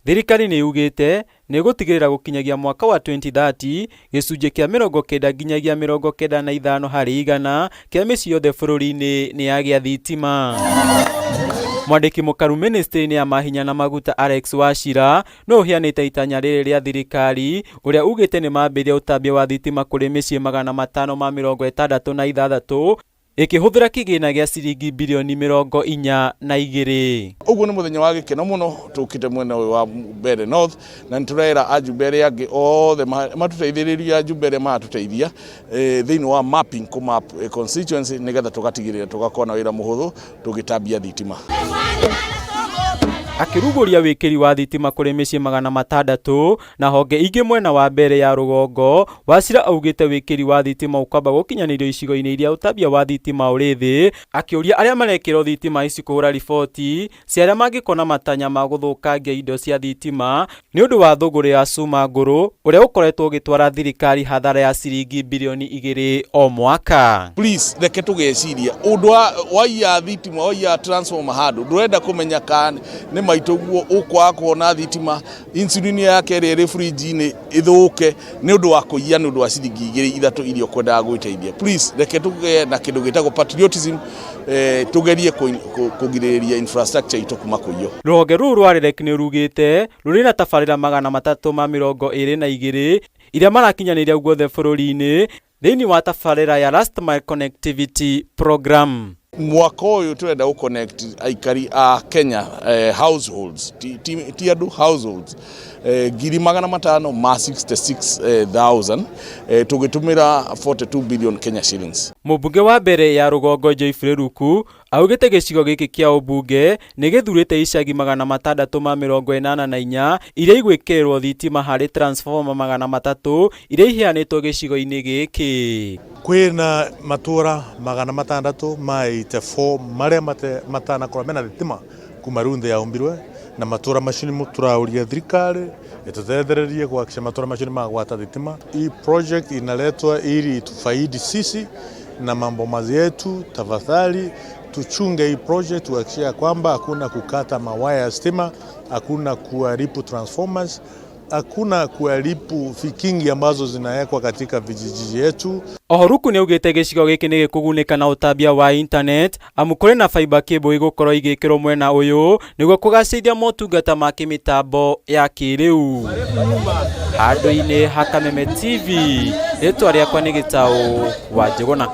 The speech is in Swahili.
Thirikari ni ugite ni gutigirira gukinyagia mwaka wa 2030 gicunji kia 90 nginyagia 95 hari igana kia micii yothe bururi-ini ni yagia thitima. Mwandiki mukaru Ministryini ya MAHINYA na MAGUTA Alex WACHIRA no hianite itanya riri ria thirikari uria ugite ni mambiria utambia wa thitima kuri micii 566 IKIHUTHIRA KIGINA gia ciringi birioni 42. Uguo ni muthenya wa gikeno muno tukite mwena wa Mbere North na nturera ajumbere angi othe matuteithiriria ajumbere matuteithia thiini wa mapping kumap constituency nigetha tugatigirira tugakona wira muhuthu tugitambia thitima. Akiruguria wikiri wa thitima kuri micii 600 na honge ingi mwena wa mbere ya rugongo, WACHIRA augite wikiri wa thitima ukamba gukinyanirio icigo-ini iria utambia wa thitima uri thi, akiuria aria marekirwo thitima ici kuhura riboti cia aria mangikona matanya ma guthukangia indo cia thitima ni undu wa thogora ya cuma nguru uria ukoretwo ugitwara thirikari hathara ya ciringi birioni 2 o mwaka. Please reke tugeciria undu wa ya thitima wa ya transformer handu ndurenda kumenya kan ni maitoguo ukwa kuona thitima insulini yake ri fridge-ini ithuke ni undu wa kuiya ni undu wa ciringi 2-3 irio kwenda gwiteithia. Please reke tuge na kindu gitagwo patriotism tugerie kugiriria infrastructure itu kuma kuiyo. Ruhonge ruru rwarereki ni rugite ruri na tabarira 322 iria marakinyaniria guothe bururi-ini thiini wa tabarira ya Last Mile Connectivity Program. Mwaka uyu turenda ku connect aikari a Kenya households ti andu households 566,000 tugitumira 42 billion Kenya shillings. Mubunge wa mbere ya rugongo Joyfreruku augite gicigo giki kia ubunge ni githurite icagi 684 iria igwikirwo thitima hari transformer 300 iria ihianitwo gicigo-ini giki. Kwina matura 600 84 maria matanakora mena thitima kuma runthe ya umbirwe na matura macini muturauria thirikari itutethererie gwakisha matura macini magwata thitima. Hii project inaletwa ili tufaidi sisi na mambo mazietu. Tafadhali tuchunge hii project kuhakikisha kwamba hakuna kukata mawaya ya stima, hakuna kuharibu transformers, hakuna kuharibu vikingi ambazo zinawekwa katika vijiji yetu. Ohoruku ni ugite gicigo giki ni gikugunika na utambia wa internet amukore na fiber cable igukorwo igikirwo mwena uyu niguo kugacithia motungata ma kimitambo ya kiriu. Handu-ini ha Kameme TV ritwa riakwa ni Gitau wa Njuguna.